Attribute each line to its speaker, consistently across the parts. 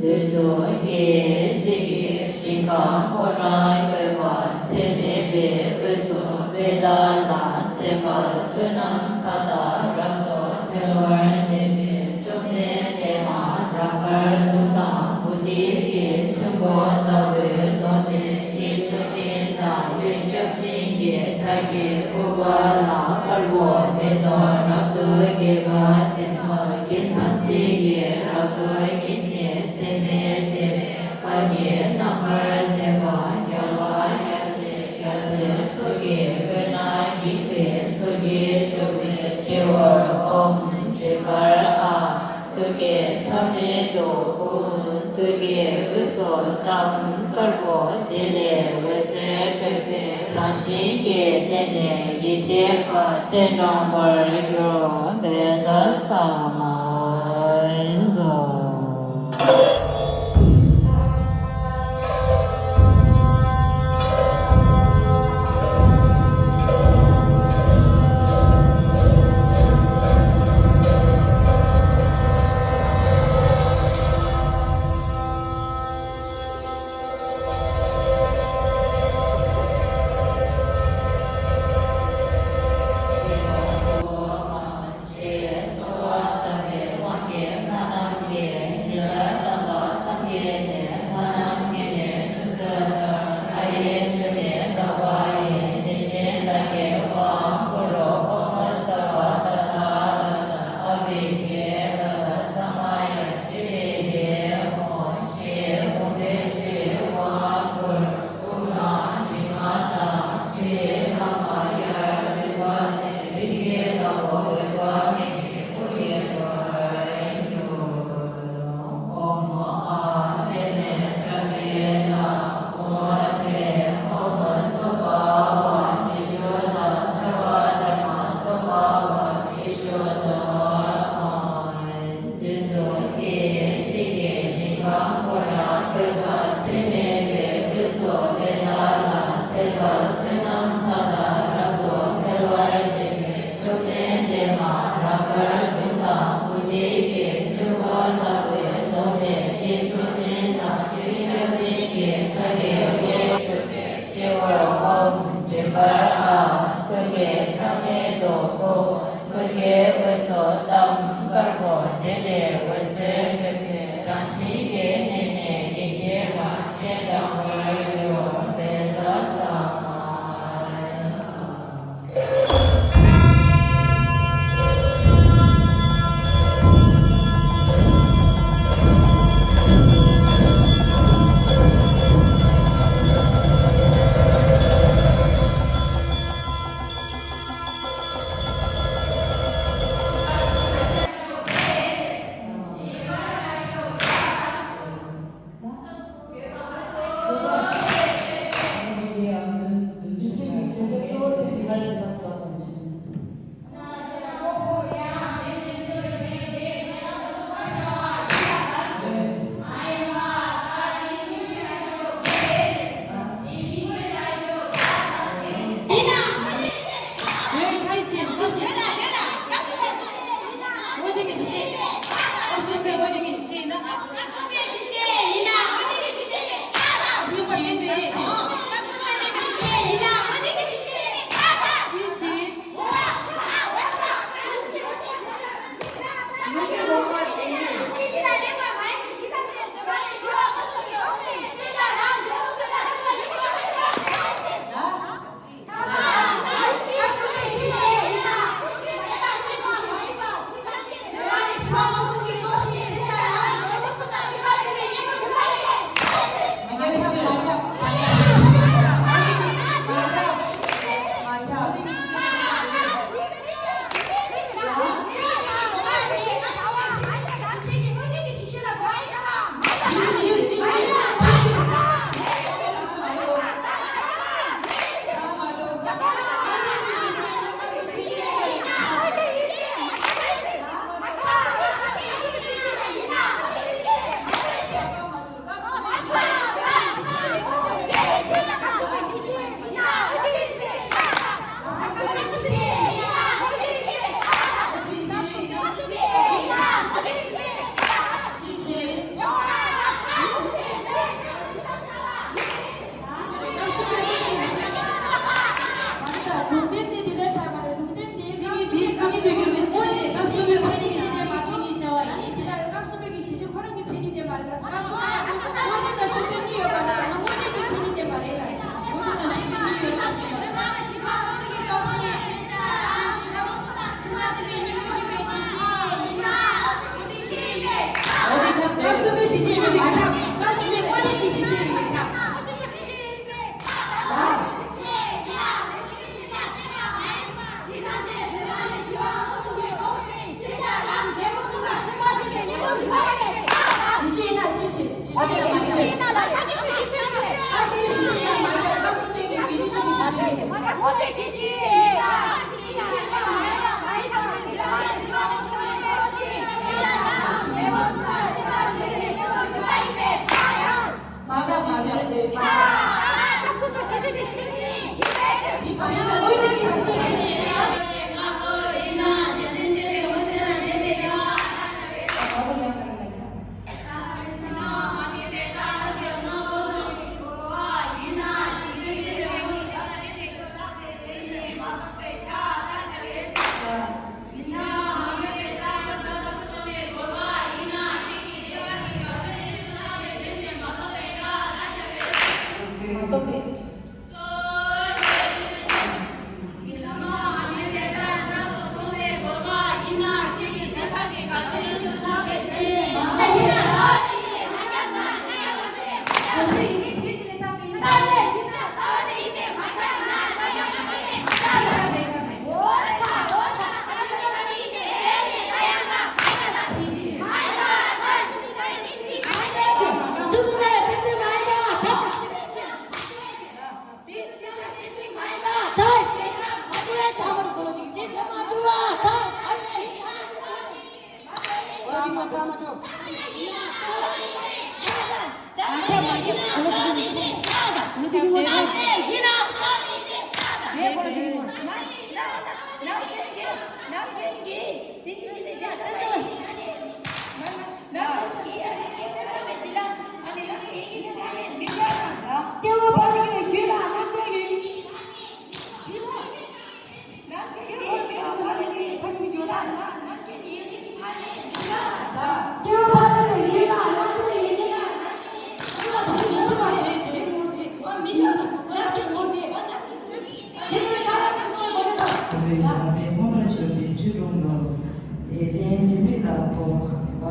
Speaker 1: Đôi kia sĩ sinh khám phó trai quê bà chế nế bế quê sổ bế đà lạ chế bà sư năm thá tà răng tổ bế lor chế bế chúc nế đề mã răng bạc tu tạm bù tí kê chung bó tà bế tò chế y chú chín tà yun chấp chín kê chá kê bố bà lạ cát bó bế tò rắc tối kê bà chế mơ kiến thăng chi kê rắc tối kiến chế chế mê chế mê bà nhé năm mơ chế bà nhớ bà nhá xế nhá xế số kê bế nai nhí kê số kê số kê chế vợ ông chế bà à tu kê chăm nê đồ hù tu kê bế sổ tâm cát bó tê lê vê xế chế bế ráng xí kê tê lê yí xế bà chế nông bà yô bế sá sá mơ dồ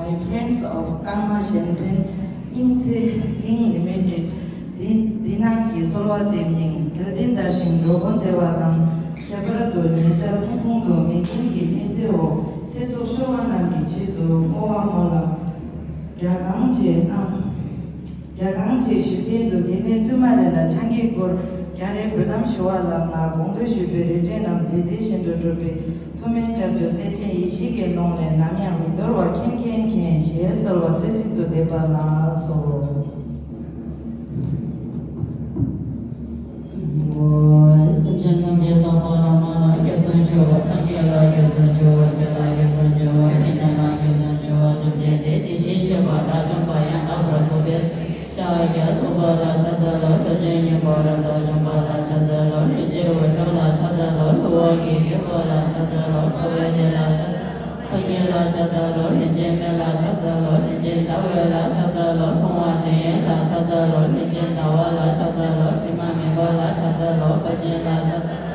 Speaker 2: by friends of Karma Shenpen, Ing Limited, Dinaki Solwa Demning, Geldinda Shingo, Dewadam, Yabarado, Nature, Hundo, making it Nizeo, Tezo Showanaki Chido, Moa Mola, Yagangche, Yagangche, Shudedo, Yenezumara, Changi Gor, Yare Bulam Shoala, Bondo Shuberi, Jenam, Dedition to Drubi. 토면잡도 제제 이시계 농내 남양 미도로와 캔캔캔 시에서와 제직도 대발나서
Speaker 1: 뭐 심전경제 동포로만 개선조 상계가 개선조 제가 개선조 인나나 개선조 준비돼 디시셔바라 좀바야 앞으로 소베스 샤이게 도바라 찾아라 도전이 벌어도 좀바라 찾아라 이제 오절라 찾아라 노하기 개발라 찾아라 도베데라 찾아라 하게라 찾아라 이제 메라 찾아라 이제 나와라 찾아라 통화대라 찾아라 이제 나와라 찾아라 지마메 바라 찾아라 바제라 찾아라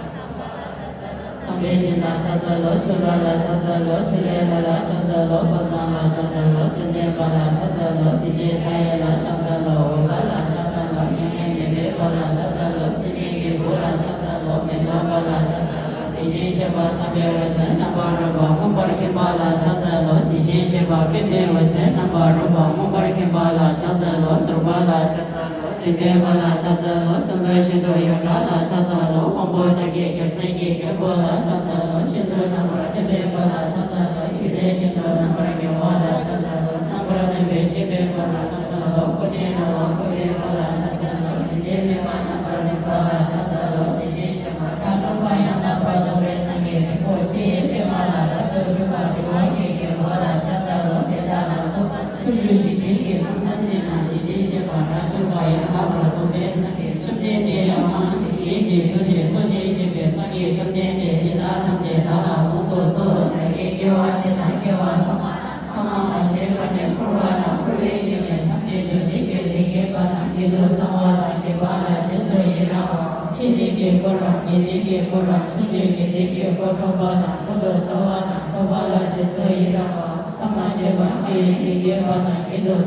Speaker 1: 상배진라 찾아라 출라라 찾아라 출레라 찾아라 바자라 찾아라 진대바라 찾아라 시제타야라 찾아라 오바라 찾아라 냥냥예베 바라 찾아라 시네게 보라 찾아라 메가바라 찾아라 디시셰바 참여해서 나바르바 몸바르게 바라 찾아라 디시셰바 빈대해서 나바르바 몸바르게 바라 찾아라 드르바라 찾아라 진대바라 찾아라 성배시도 요라라 찾아라 공부하게 결세게 개보라 찾아라 신도 나바르 베바라 찾아라 유대신도 나바르게 와라 찾아라 나바르 베시베 바라 찾아라 고네나 고네바라 찾아라 이제메만 나바르 바라 찾아라 디시셰바 가정바야 나바르 베상게 고치 베마라 라도슈바 디와게 개보라 찾아라 베다라 소바 출주지게 남지나 디시셰바 라주바야 나바르 베상게 준비되어 마치 제주에 소시시베 상게 준비되어 리다 남제 나라 무소소 나게 개와데 나게와 타마나 제바네 코라나 프레이게 남제도 니게 바나 니도 상와다 개바나 제소이라 치디게 코라 니디게 코라 수지게 니게 코초바나 초도 자와나 초바라 제소이라 사마제바 니게 바나 니도